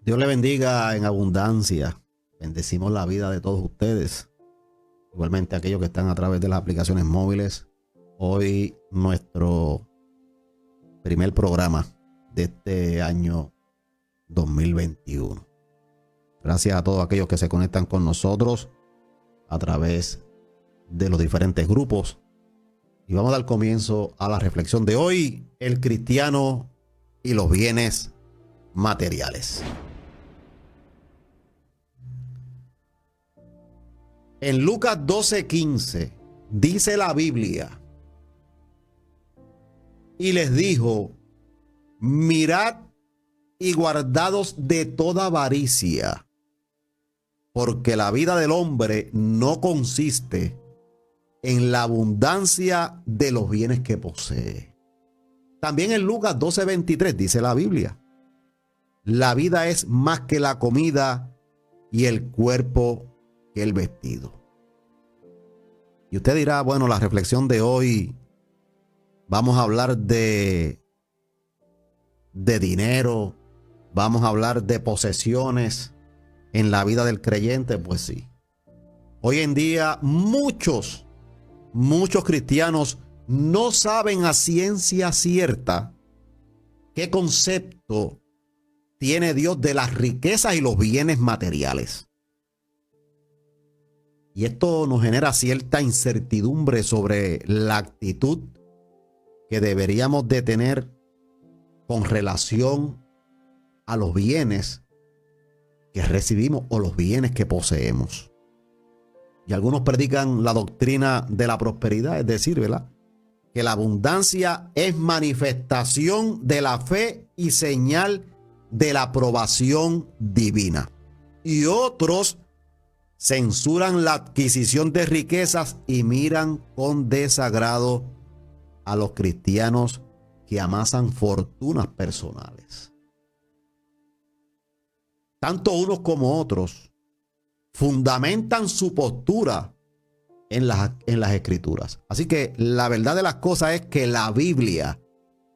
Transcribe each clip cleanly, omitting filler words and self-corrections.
Dios le bendiga en abundancia. Bendecimos la vida de todos ustedes. Igualmente aquellos que están a través de las aplicaciones móviles. Hoy nuestro primer programa de este año 2021. Gracias a todos aquellos que se conectan con nosotros a través de los diferentes grupos. Y vamos a dar comienzo a la reflexión de hoy: el cristiano y los bienes materiales. En Lucas 12:15 dice la Biblia: y les dijo, mirad y guardaos de toda avaricia, porque la vida del hombre no consiste en la abundancia de los bienes que posee. También en Lucas 12:23 dice la Biblia: la vida es más que la comida y el cuerpo que el vestido. Y usted dirá, bueno, la reflexión de hoy vamos a hablar de dinero, vamos a hablar de posesiones en la vida del creyente. Pues sí. Hoy en día muchos cristianos no saben a ciencia cierta qué concepto tiene Dios de las riquezas y los bienes materiales. Y esto nos genera cierta incertidumbre sobre la actitud que deberíamos de tener con relación a los bienes que recibimos o los bienes que poseemos. Y algunos predican la doctrina de la prosperidad, es decir, ¿verdad?, que la abundancia es manifestación de la fe y señal de la aprobación divina. Y otros censuran la adquisición de riquezas y miran con desagrado a los cristianos que amasan fortunas personales. Tanto unos como otros fundamentan su postura en las escrituras. Así que la verdad de las cosas es que la Biblia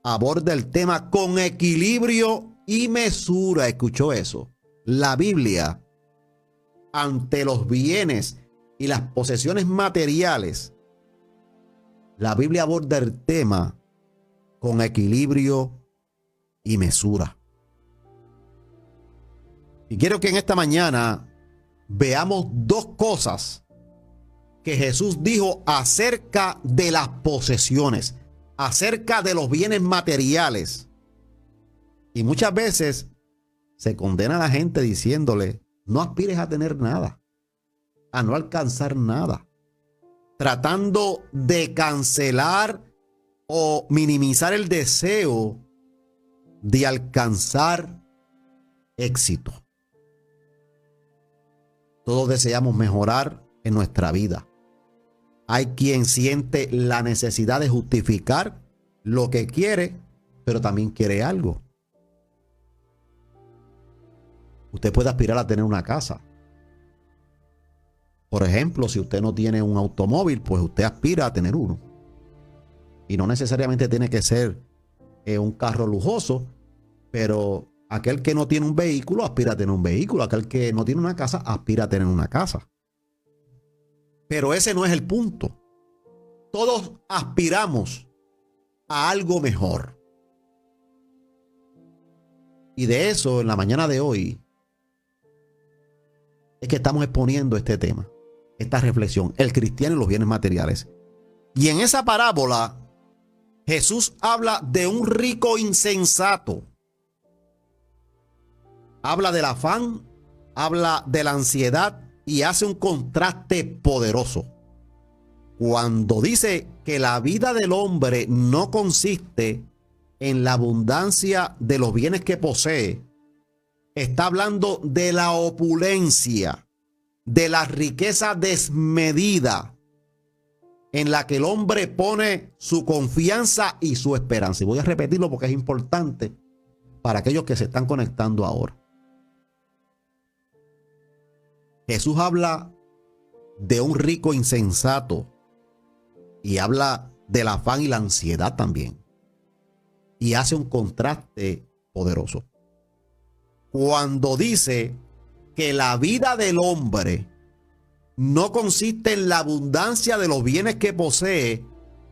aborda el tema con equilibrio y mesura. ¿Escuchó eso? La Biblia, ante los bienes y las posesiones materiales, la Biblia aborda el tema con equilibrio y mesura. Y quiero que en esta mañana veamos dos cosas que Jesús dijo acerca de las posesiones, acerca de los bienes materiales. Y muchas veces se condena a la gente diciéndole: no aspires a tener nada, a no alcanzar nada, tratando de cancelar o minimizar el deseo de alcanzar éxito. Todos deseamos mejorar en nuestra vida. Hay quien siente la necesidad de justificar lo que quiere, pero también quiere algo. Usted puede aspirar a tener una casa. Por ejemplo, si usted no tiene un automóvil, pues usted aspira a tener uno. Y no necesariamente tiene que ser un carro lujoso, pero aquel que no tiene un vehículo aspira a tener un vehículo. Aquel que no tiene una casa aspira a tener una casa. Pero ese no es el punto. Todos aspiramos a algo mejor. Y de eso, en la mañana de hoy, es que estamos exponiendo este tema, esta reflexión: el cristiano y los bienes materiales. Y en esa parábola, Jesús habla de un rico insensato. Habla del afán, habla de la ansiedad y hace un contraste poderoso. Cuando dice que la vida del hombre no consiste en la abundancia de los bienes que posee, está hablando de la opulencia, de la riqueza desmedida en la que el hombre pone su confianza y su esperanza. Y voy a repetirlo porque es importante para aquellos que se están conectando ahora. Jesús habla de un rico insensato y habla del afán y la ansiedad también. Y hace un contraste poderoso. cuando dice que la vida del hombre no consiste en la abundancia de los bienes que posee,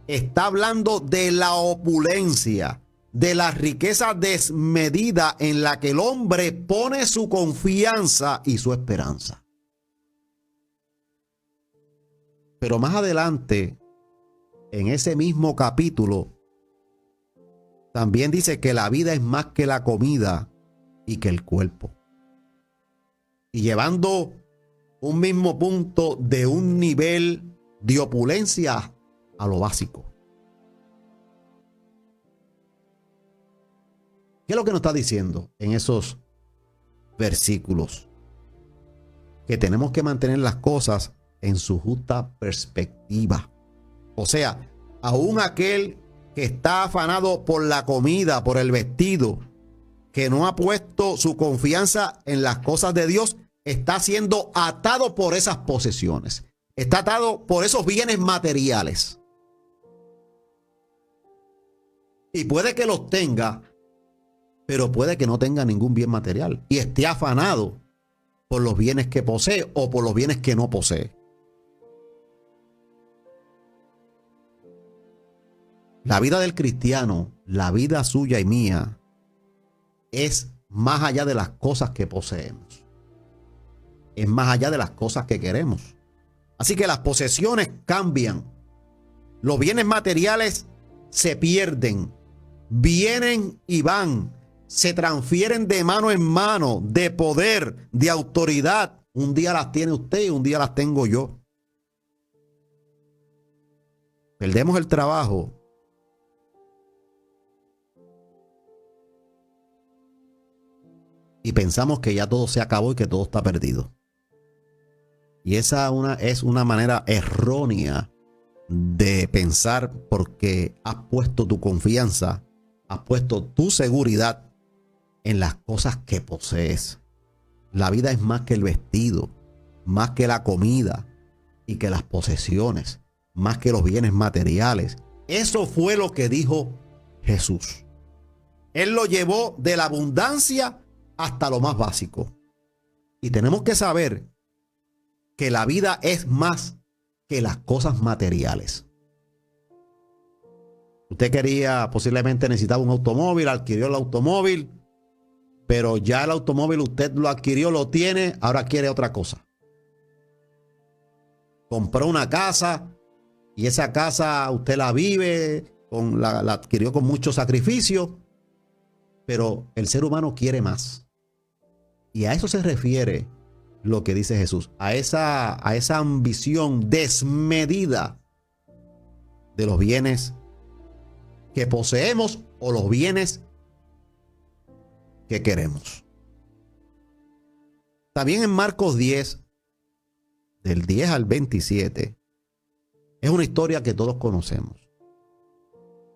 está hablando de la opulencia, de la riqueza desmedida en la que el hombre pone su confianza y su esperanza. Pero más adelante, en ese mismo capítulo, también dice que la vida es más que la comida y que el cuerpo. Y llevando un mismo punto de un nivel de opulencia a lo básico. ¿Qué es lo que nos está diciendo en esos versículos? Que tenemos que mantener las cosas en su justa perspectiva. O sea, aún aquel que está afanado por la comida, por el vestido, que no ha puesto su confianza en las cosas de Dios, está siendo atado por esas posesiones. Está atado por esos bienes materiales. Y puede que los tenga, pero puede que no tenga ningún bien material y esté afanado por los bienes que posee o por los bienes que no posee. La vida del cristiano, la vida suya y mía, es más allá de las cosas que poseemos. Es más allá de las cosas que queremos. Así que las posesiones cambian. Los bienes materiales se pierden, vienen y van, se transfieren de mano en mano, de poder, de autoridad. Un día las tiene usted y un día las tengo yo. Perdemos el trabajo. Y pensamos que ya todo se acabó y que todo está perdido. Y esa es una manera errónea de pensar, porque has puesto tu confianza, has puesto tu seguridad en las cosas que posees. La vida es más que el vestido, más que la comida y que las posesiones, más que los bienes materiales. Eso fue lo que dijo Jesús. Él lo llevó de la abundancia hasta lo más básico. Y tenemos que saber que la vida es más que las cosas materiales. Usted posiblemente necesitaba un automóvil, adquirió el automóvil, pero ya el automóvil usted lo adquirió, lo tiene, ahora quiere otra cosa. Compró una casa y esa casa usted la vive, la adquirió con mucho sacrificio, pero el ser humano quiere más. Y a eso se refiere lo que dice Jesús, a esa ambición desmedida de los bienes que poseemos o los bienes que queremos. También en Marcos 10, del 10 al 27, es una historia que todos conocemos.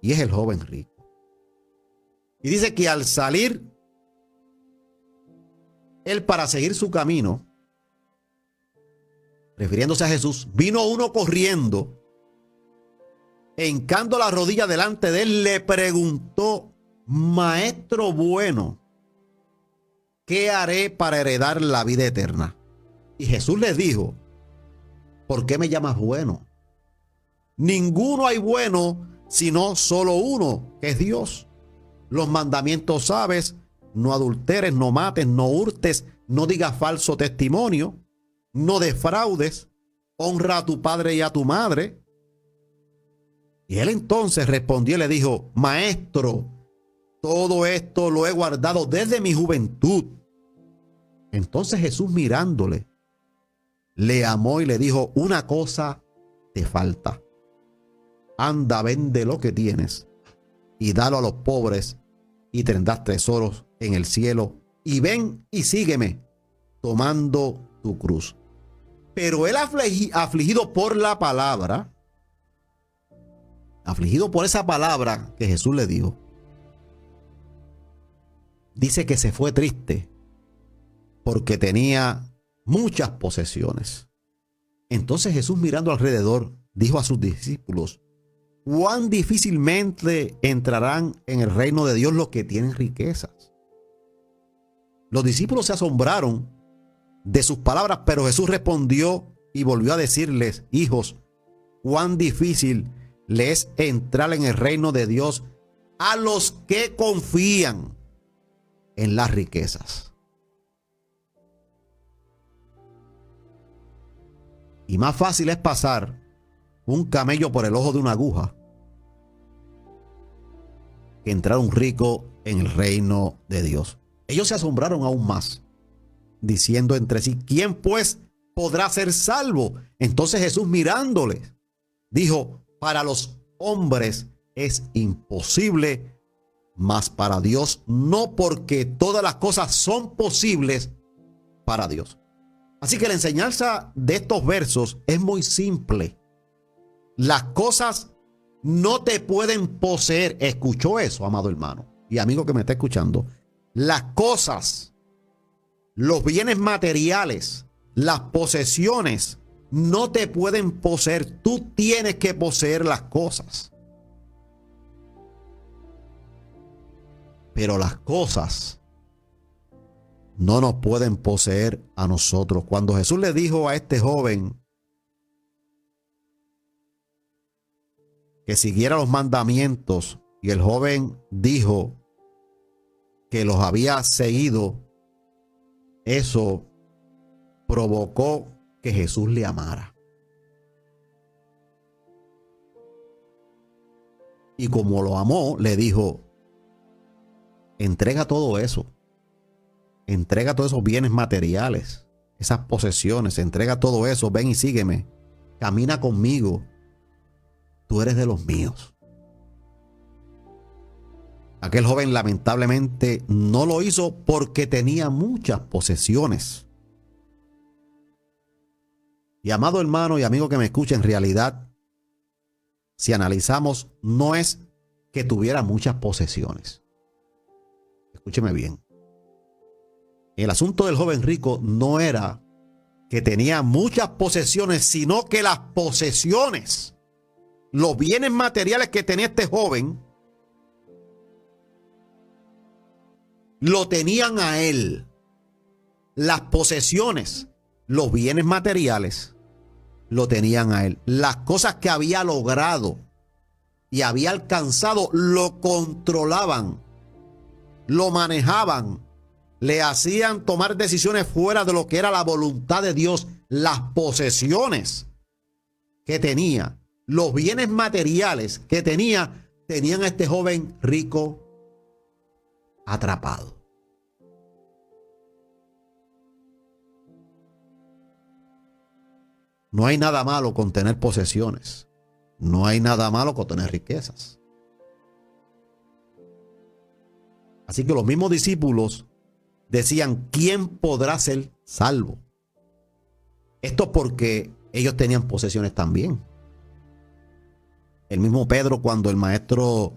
Y es el joven rico. Y dice que al salir él para seguir su camino, refiriéndose a Jesús, vino uno corriendo, e hincando la rodilla delante de él, le preguntó: Maestro bueno, ¿qué haré para heredar la vida eterna? Y Jesús le dijo: ¿por qué me llamas bueno? Ninguno hay bueno, sino solo uno, que es Dios. Los mandamientos sabes: no adulteres, no mates, no hurtes, no digas falso testimonio, no defraudes, honra a tu padre y a tu madre. Y él entonces respondió y le dijo: Maestro, todo esto lo he guardado desde mi juventud. Entonces Jesús, mirándole, le amó y le dijo: una cosa te falta. Anda, vende lo que tienes y dalo a los pobres, y tendrás tesoros en el cielo, y ven y sígueme, tomando tu cruz. Pero él, afligido por la palabra, afligido por esa palabra que Jesús le dijo, dice que se fue triste porque tenía muchas posesiones. Entonces Jesús, mirando alrededor, dijo a sus discípulos: cuán difícilmente entrarán en el reino de Dios los que tienen riquezas. Los discípulos se asombraron de sus palabras, pero Jesús respondió y volvió a decirles: hijos, cuán difícil le es entrar en el reino de Dios a los que confían en las riquezas. Y más fácil es pasar un camello por el ojo de una aguja que entrar un rico en el reino de Dios. Ellos se asombraron aún más, diciendo entre sí: ¿quién pues podrá ser salvo? Entonces Jesús, mirándoles, dijo: para los hombres es imposible, mas para Dios no, porque todas las cosas son posibles para Dios. Así que la enseñanza de estos versos es muy simple. Las cosas no te pueden poseer. ¿Escuchó eso, amado hermano y amigo que me está escuchando? Las cosas, los bienes materiales, las posesiones no te pueden poseer. Tú tienes que poseer las cosas. Pero las cosas no nos pueden poseer a nosotros. Cuando Jesús le dijo a este joven que siguiera los mandamientos y el joven dijo que los había seguido, eso provocó que Jesús le amara. Y como lo amó, le dijo: entrega todo eso. Entrega todos esos bienes materiales, esas posesiones, entrega todo eso, ven y sígueme, camina conmigo, tú eres de los míos. Aquel joven lamentablemente no lo hizo porque tenía muchas posesiones. Y amado hermano y amigo que me escucha, en realidad, si analizamos, no es que tuviera muchas posesiones. Escúcheme bien. El asunto del joven rico no era que tenía muchas posesiones, sino que las posesiones, los bienes materiales que tenía este joven, lo tenían a él. Las posesiones, los bienes materiales, lo tenían a él. Las cosas que había logrado y había alcanzado, lo controlaban, lo manejaban, le hacían tomar decisiones fuera de lo que era la voluntad de Dios. Las posesiones que tenía, los bienes materiales que tenía, tenían a este joven rico atrapado. No hay nada malo con tener posesiones. No hay nada malo con tener riquezas. Así que los mismos discípulos decían: ¿quién podrá ser salvo? Esto porque ellos tenían posesiones también. El mismo Pedro, cuando el maestro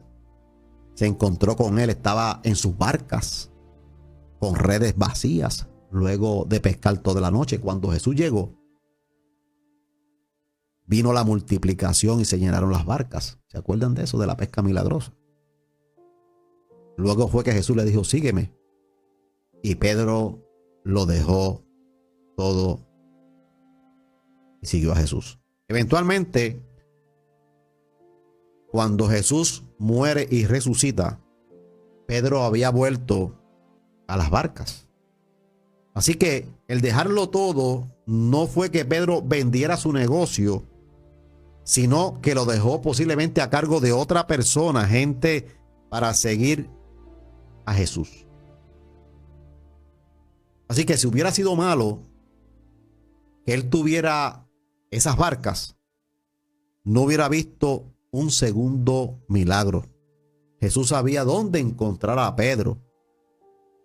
se encontró con él, estaba en sus barcas con redes vacías, luego de pescar toda la noche. Cuando Jesús llegó, vino la multiplicación y se llenaron las barcas. ¿Se acuerdan de eso? De la pesca milagrosa. Luego fue que Jesús le dijo: sígueme. Y Pedro lo dejó todo y siguió a Jesús. Eventualmente, cuando Jesús muere y resucita, Pedro había vuelto a las barcas. Así que el dejarlo todo no fue que Pedro vendiera su negocio, sino que lo dejó posiblemente a cargo de otra persona, gente para seguir a Jesús. Así que si hubiera sido malo que él tuviera esas barcas, no hubiera visto un segundo milagro. Jesús sabía dónde encontrar a Pedro,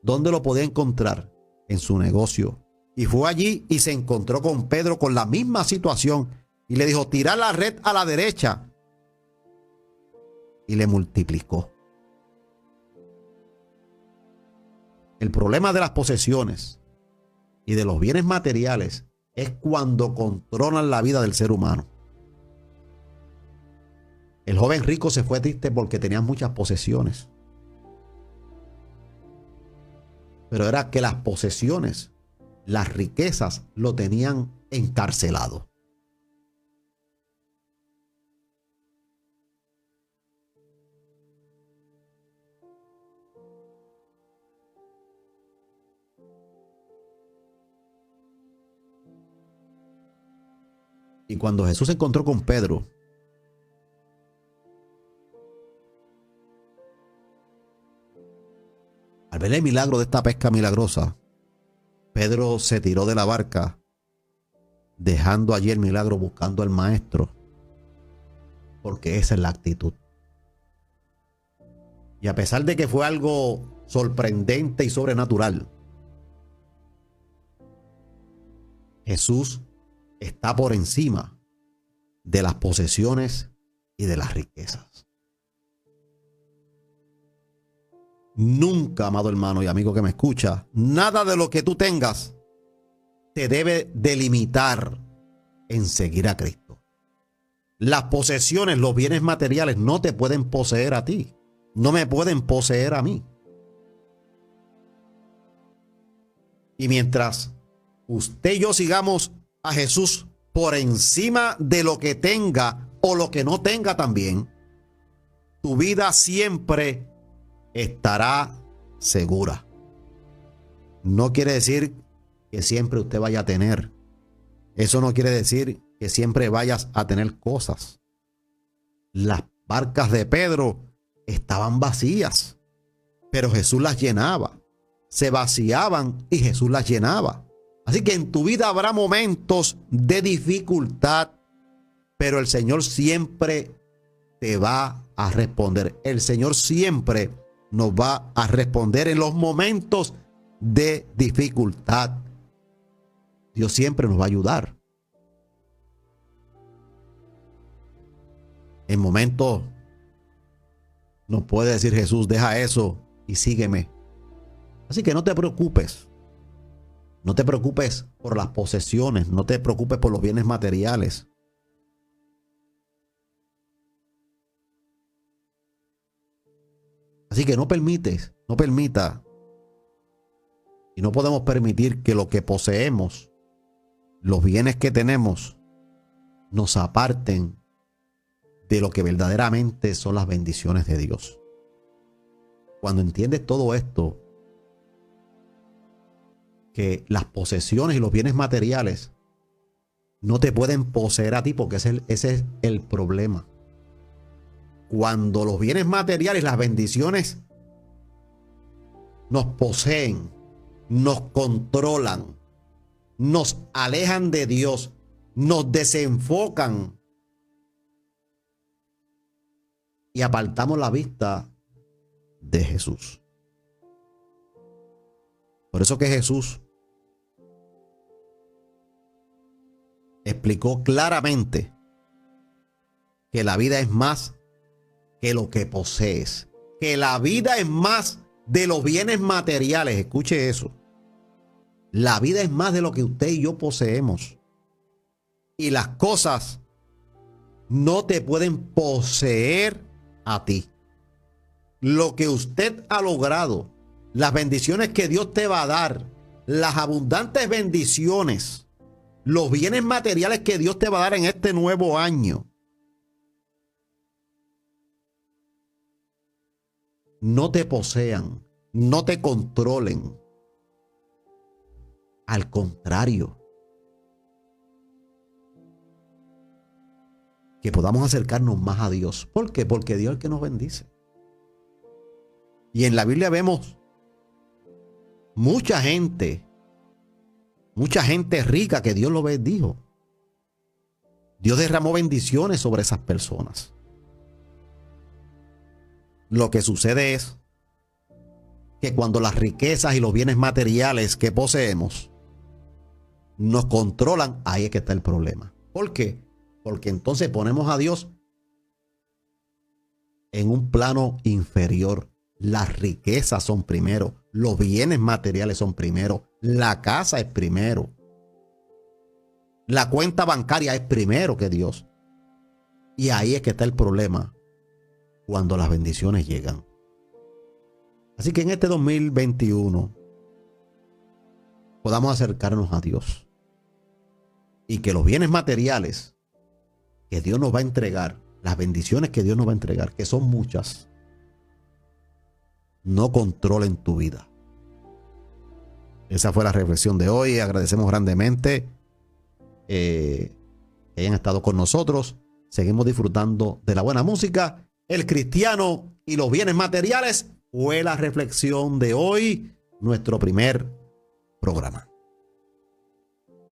dónde lo podía encontrar, en su negocio. Y fue allí y se encontró con Pedro con la misma situación y le dijo: tira la red a la derecha, y le multiplicó. El problema de las posesiones y de los bienes materiales es cuando controlan la vida del ser humano. El joven rico se fue triste porque tenía muchas posesiones. pero era que las posesiones, las riquezas lo tenían encarcelado. Y cuando Jesús se encontró con Pedro, al ver el milagro de esta pesca milagrosa, Pedro se tiró de la barca, dejando allí el milagro, buscando al maestro, porque esa es la actitud. Y a pesar de que fue algo sorprendente y sobrenatural, Jesús está por encima de las posesiones y de las riquezas. Nunca, amado hermano y amigo que me escucha, nada de lo que tú tengas te debe delimitar en seguir a Cristo. Las posesiones, los bienes materiales no te pueden poseer a ti, no me pueden poseer a mí. Y mientras usted y yo sigamos a Jesús por encima de lo que tenga o lo que no tenga también, tu vida siempre estará segura. No quiere decir que siempre usted vaya a tener. Eso no quiere decir que siempre vayas a tener cosas. Las barcas de Pedro estaban vacías, pero Jesús las llenaba. Se vaciaban y Jesús las llenaba. Así que en tu vida habrá momentos de dificultad, pero el Señor siempre te va a responder. El Señor siempre nos va a responder en los momentos de dificultad. Dios siempre nos va a ayudar. En momentos nos puede decir Jesús, deja eso y sígueme. Así que no te preocupes. No te preocupes por las posesiones, no te preocupes por los bienes materiales. Así que no permita, y no podemos permitir que lo que poseemos, los bienes que tenemos, nos aparten de lo que verdaderamente son las bendiciones de Dios. Cuando entiendes todo esto, que las posesiones y los bienes materiales no te pueden poseer a ti, porque ese es el problema. Cuando los bienes materiales, las bendiciones nos poseen, nos controlan, nos alejan de Dios, nos desenfocan y apartamos la vista de Jesús. Por eso que Jesús explicó claramente que la vida es más que lo que posees, que la vida es más de los bienes materiales. Escuche eso. La vida es más de lo que usted y yo poseemos. Y las cosas no te pueden poseer a ti. Lo que usted ha logrado, las bendiciones que Dios te va a dar, las abundantes bendiciones, los bienes materiales que Dios te va a dar en este nuevo año, no te posean, no te controlen. Al contrario, que podamos acercarnos más a Dios. ¿Por qué? Porque Dios es el que nos bendice. Y en la Biblia vemos mucha gente rica que Dios lo bendijo. Dios derramó bendiciones sobre esas personas. Lo que sucede es que cuando las riquezas y los bienes materiales que poseemos nos controlan, ahí es que está el problema. ¿Por qué? Porque entonces ponemos a Dios en un plano inferior. Las riquezas son primero, los bienes materiales son primero, la casa es primero, la cuenta bancaria es primero que Dios. Y ahí es que está el problema cuando las bendiciones llegan. Así que en este 2021 podamos acercarnos a Dios. Y que los bienes materiales que Dios nos va a entregar, las bendiciones que Dios nos va a entregar, que son muchas, no controlen tu vida. Esa fue la reflexión de hoy. Agradecemos grandemente que hayan estado con nosotros. Seguimos disfrutando de la buena música. El cristiano y los bienes materiales fue la reflexión de hoy, nuestro primer programa.